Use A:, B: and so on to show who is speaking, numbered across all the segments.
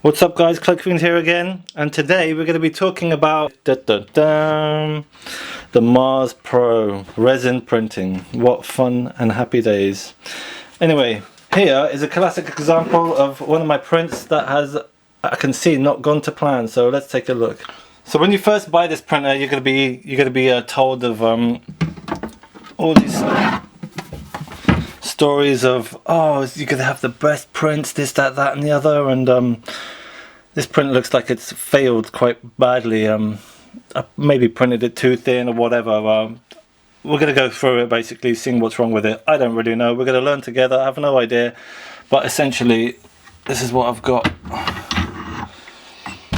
A: What's up guys, Cloakfiend here again, and today we're going to be talking about the Mars Pro resin printing. What fun and happy days. Anyway, here is a classic example of one of my prints that has, I can see, not gone to plan, so let's take a look. So when you first buy this printer, you're going to be told of all these stories of, oh, you're going to have the best prints, this, that and the other, and this print looks like it's failed quite badly. I maybe printed it too thin or whatever. We're going to go through it, basically seeing what's wrong with it. I don't really know, we're going to learn together. I have no idea, but essentially this is what I've got.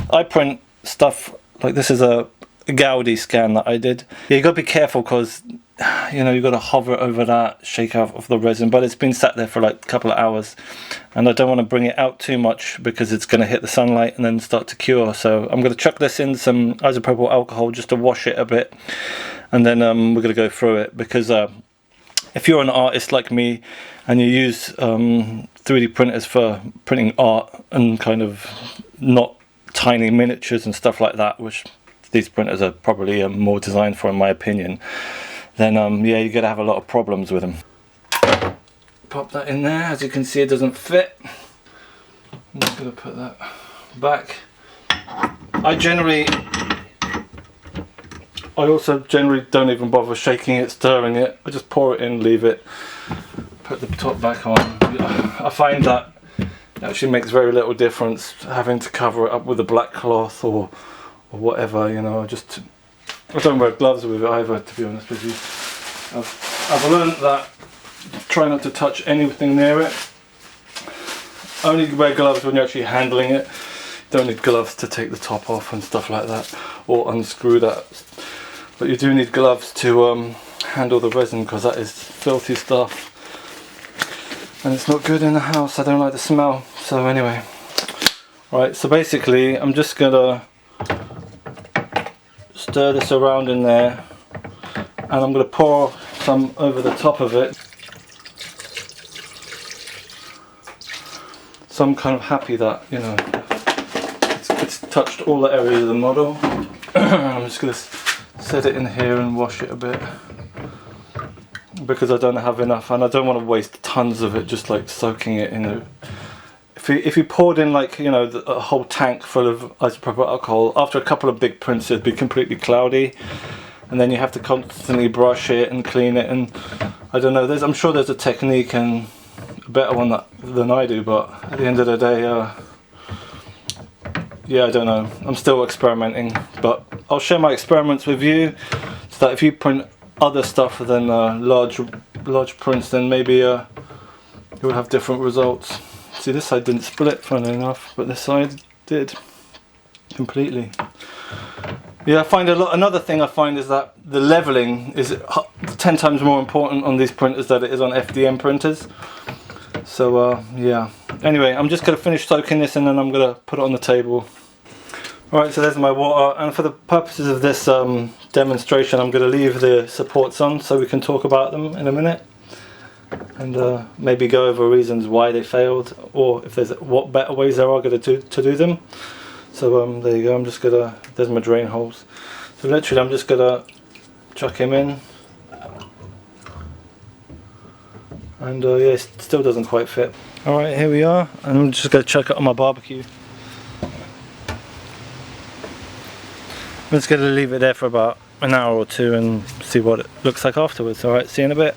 A: I print stuff like this is a Gaudi scan that I did. Yeah, you got to be careful because, you know, you've got to hover over that, shake out of the resin, but it's been sat there for like a couple of hours and I don't want to bring it out too much because it's going to hit the sunlight and then start to cure. So I'm going to chuck this in some isopropyl alcohol just to wash it a bit, and then we're going to go through it, because if you're an artist like me and you use 3D printers for printing art and kind of not tiny miniatures and stuff like that, which these printers are probably more designed for in my opinion, then yeah, you're going to have a lot of problems with them. Pop that in there. As you can see, it doesn't fit. I'm just going to put that back. I also generally don't even bother shaking it, stirring it. I just pour it in, leave it, put the top back on. I find that it actually makes very little difference having to cover it up with a black cloth or whatever, you know. I don't wear gloves with it either, to be honest with you. I've learned that try not to touch anything near it. Only wear gloves when you're actually handling it. Don't need gloves to take the top off and stuff like that, or unscrew that. But you do need gloves to handle the resin, because that is filthy stuff. And it's not good in the house. I don't like the smell. So anyway. Right, so basically I'm just gonna stir this around in there, and I'm going to pour some over the top of it. So I'm kind of happy that, you know, it's touched all the areas of the model. I'm just going to set it in here and wash it a bit, because I don't have enough and I don't want to waste tons of it just like soaking it in it. If you poured in, like, you know, a whole tank full of isopropyl alcohol, after a couple of big prints it'd be completely cloudy, and then you have to constantly brush it and clean it, and I don't know, I'm sure there's a technique and a better one than I do, but at the end of the day, yeah, I don't know, I'm still experimenting, but I'll share my experiments with you, so that if you print other stuff than large prints, then maybe you'll have different results. See, this side didn't split, funnily enough, but this side did completely. Yeah, I find another thing I find is that the leveling is 10 times more important on these printers than it is on FDM printers. So yeah. Anyway, I'm just going to finish soaking this and then I'm going to put it on the table. Alright, so there's my water, and for the purposes of this demonstration, I'm going to leave the supports on so we can talk about them in a minute. And maybe go over reasons why they failed, or if there's what better ways there are going to do them. So there you go. I'm just gonna, there's my drain holes. So literally I'm just gonna chuck him in, and yeah, it still doesn't quite fit. Alright, here we are, and I'm just gonna chuck it on my barbecue. I'm just gonna leave it there for about an hour or two and see what it looks like afterwards. Alright, see you in a bit.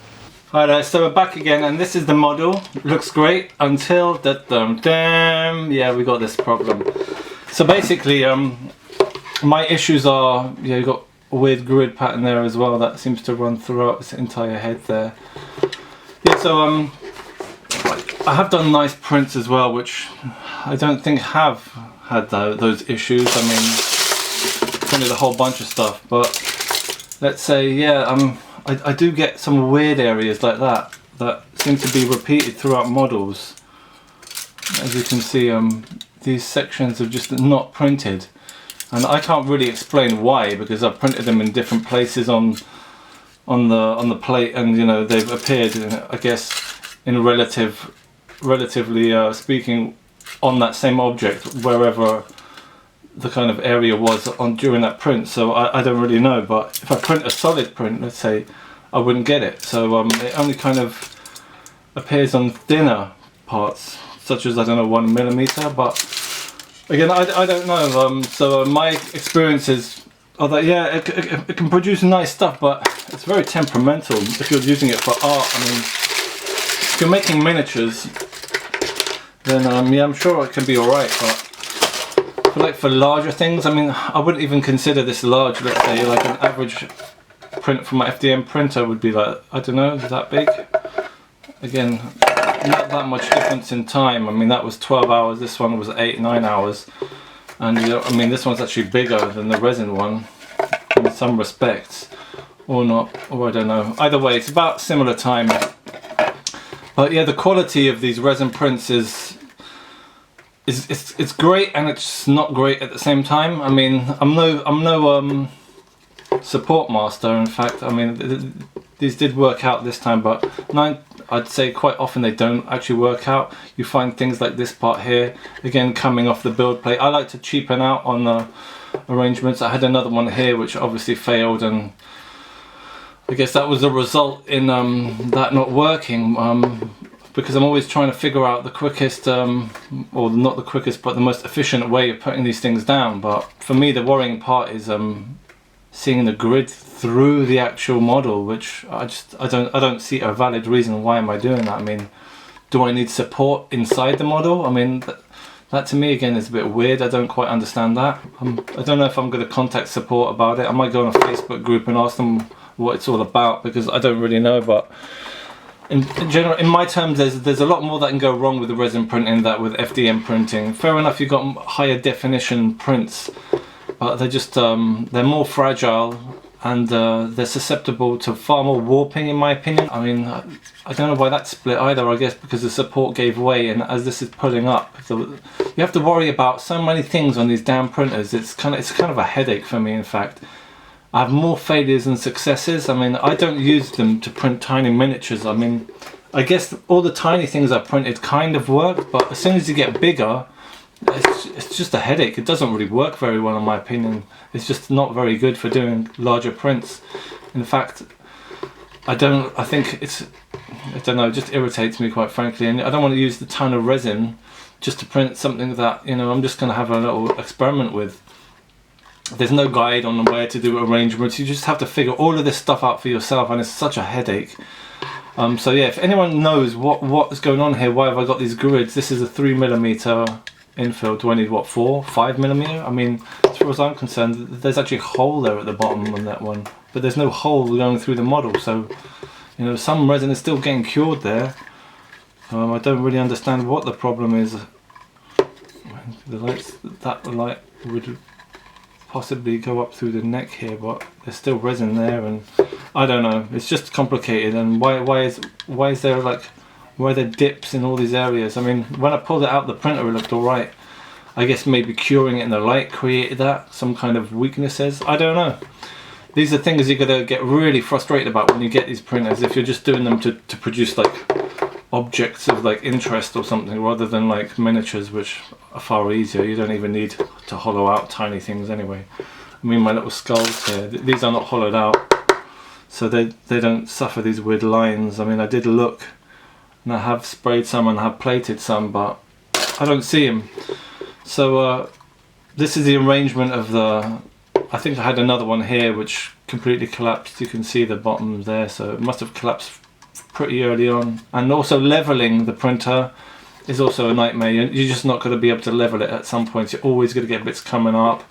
A: Hi there, so we're back again, and this is the model. It looks great until yeah, we got this problem. So basically, my issues are, yeah, you got a weird grid pattern there as well that seems to run throughout this entire head there. Yeah, so I have done nice prints as well, which I don't think have had those issues. I mean, printed a whole bunch of stuff, but let's say, yeah, I do get some weird areas like that seem to be repeated throughout models. As you can see, these sections are just not printed, and I can't really explain why, because I've printed them in different places on the plate, and you know, they've appeared, I guess, in relatively speaking, on that same object wherever the kind of area was on during that print. So I don't really know, but if I print a solid print, let's say, I wouldn't get it. So it only kind of appears on thinner parts, such as, I don't know, 1 millimeter. But again, I don't know. So my experiences are that, yeah, it can produce nice stuff, but it's very temperamental if you're using it for art. I mean, if you're making miniatures, then yeah, I'm sure it can be alright, but for larger things, I mean, I wouldn't even consider this large. Let's say like an average print from my FDM printer would be like, I don't know, that big. Again, not that much difference in time. I mean, that was 12 hours, this one was 8-9 hours. And you know, I mean, this one's actually bigger than the resin one in some respects, or not, or I don't know. Either way, it's about similar time. But yeah, the quality of these resin prints is it's great, and it's not great at the same time. I mean, I'm no support master. In fact, I mean, these did work out this time, but I'd say quite often they don't actually work out. You find things like this part here, again coming off the build plate. I like to cheapen out on the arrangements. I had another one here which obviously failed, and I guess that was a result in that not working, because I'm always trying to figure out the quickest, or not the quickest, but the most efficient way of putting these things down. But for me, the worrying part is seeing the grid through the actual model, which I don't see a valid reason why am I doing that. I mean, do I need support inside the model? I mean, that to me again is a bit weird. I don't quite understand that. I don't know if I'm going to contact support about it. I might go on a Facebook group and ask them what it's all about, because I don't really know. But in general, in my terms, there's a lot more that can go wrong with the resin printing than with FDM printing. Fair enough, you've got higher definition prints, but they're just they're more fragile, and they're susceptible to far more warping, in my opinion. I mean, I don't know why that split either. I guess because the support gave way, and as this is pulling up, you have to worry about so many things on these damn printers. It's kind of a headache for me, in fact. I have more failures than successes. I mean, I don't use them to print tiny miniatures. I mean, I guess all the tiny things I printed kind of work, but as soon as you get bigger, it's just a headache. It doesn't really work very well, in my opinion. It's just not very good for doing larger prints. In fact, I think it's, I don't know, it just irritates me, quite frankly, and I don't want to use the ton of resin just to print something that, you know, I'm just going to have a little experiment with. There's no guide on where to do arrangements. You just have to figure all of this stuff out for yourself, and it's such a headache. So yeah, if anyone knows what is going on here, why have I got these grids? This is a 3mm infill. Do I need what, 4-5mm? I mean, as far as I'm concerned, there's actually a hole there at the bottom on that one, but there's no hole going through the model. So, you know, some resin is still getting cured there. I don't really understand what the problem is. That light would possibly go up through the neck here, but there's still resin there, and I don't know, it's just complicated. And why is there like, why are there dips in all these areas? I mean, when I pulled it out the printer, it looked alright. I guess maybe curing it in the light created that, some kind of weaknesses, I don't know. These are things you're gonna get really frustrated about when you get these printers, if you're just doing them to produce like objects of like interest or something, rather than like miniatures, which are far easier. You don't even need to hollow out tiny things anyway. I mean, my little skulls here, these are not hollowed out, so they don't suffer these weird lines. I mean, I did look, and I have sprayed some and I have plated some, but I don't see them. So this is the arrangement of the, I think I had another one here which completely collapsed. You can see the bottom there, so it must have collapsed pretty early on. And also leveling the printer is also a nightmare. You're just not going to be able to level it at some points. You're always going to get bits coming up.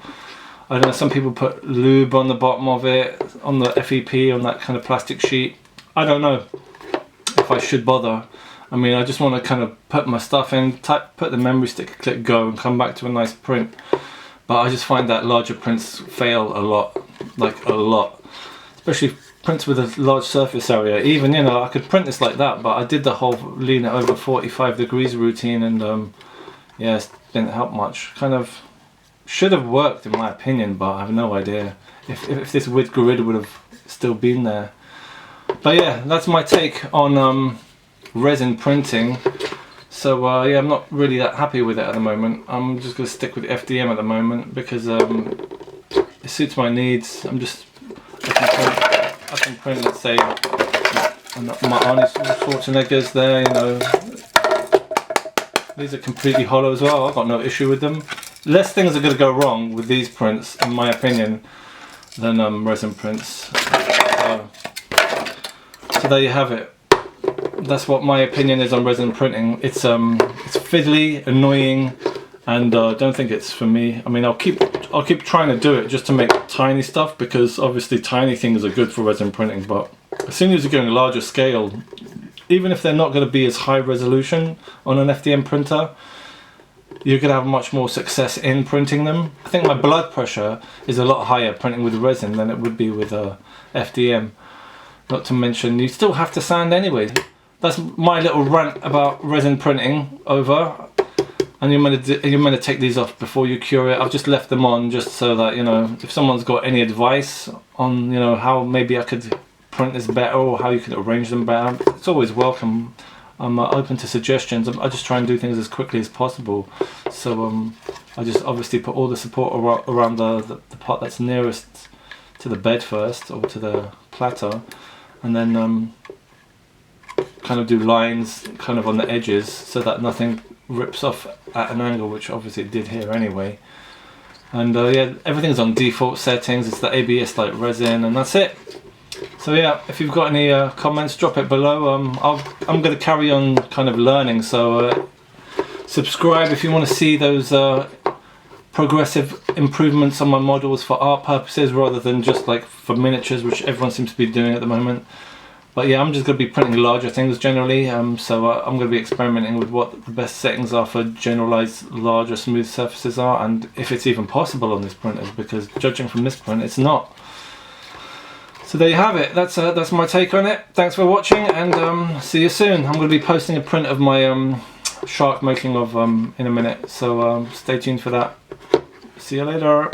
A: I don't know, some people put lube on the bottom of it, on the FEP, on that kind of plastic sheet. I don't know if I should bother. I mean, I just want to kind of put my stuff in, put the memory stick, click go, and come back to a nice print. But I just find that larger prints fail a lot, like a lot. Especially prints with a large surface area. Even, you know, I could print this like that, but I did the whole lean it over 45 degrees routine, and yeah, it didn't help much. Kind of should have worked in my opinion, but I have no idea if this width grid would have still been there. But yeah, that's my take on resin printing. So yeah, I'm not really that happy with it at the moment. I'm just going to stick with FDM at the moment because it suits my needs. I can print, let's say, my Arnie Schwarzeneggers there, you know. These are completely hollow as well. I've got no issue with them. Less things are going to go wrong with these prints, in my opinion, than resin prints. So there you have it. That's what my opinion is on resin printing. It's fiddly, annoying, and don't think it's for me. I mean, I'll keep trying to do it just to make tiny stuff, because obviously tiny things are good for resin printing. But as soon as you're going larger scale, even if they're not going to be as high resolution on an FDM printer, you're going to have much more success in printing them. I think my blood pressure is a lot higher printing with resin than it would be with FDM. Not to mention, you still have to sand anyway. That's my little rant about resin printing over. And you're meant to take these off before you cure it. I've just left them on just so that, you know, if someone's got any advice on, you know, how maybe I could print this better or how you could arrange them better, it's always welcome. I'm open to suggestions. I just try and do things as quickly as possible. So I just obviously put all the support around the part that's nearest to the bed first, or to the platter, and then kind of do lines kind of on the edges so that nothing rips off at an angle, which obviously it did here anyway. And yeah, everything's on default settings. It's the ABS like resin, and that's it. So yeah, if you've got any comments, drop it below. I'm going to carry on kind of learning, so subscribe if you want to see those progressive improvements on my models for art purposes rather than just like for miniatures, which everyone seems to be doing at the moment. But yeah, I'm just going to be printing larger things generally, so I'm going to be experimenting with what the best settings are for generalized larger smooth surfaces are, and if it's even possible on this printer, because judging from this print, it's not. So there you have it. That's my take on it. Thanks for watching, and see you soon. I'm going to be posting a print of my shark making of in a minute, so stay tuned for that. See you later.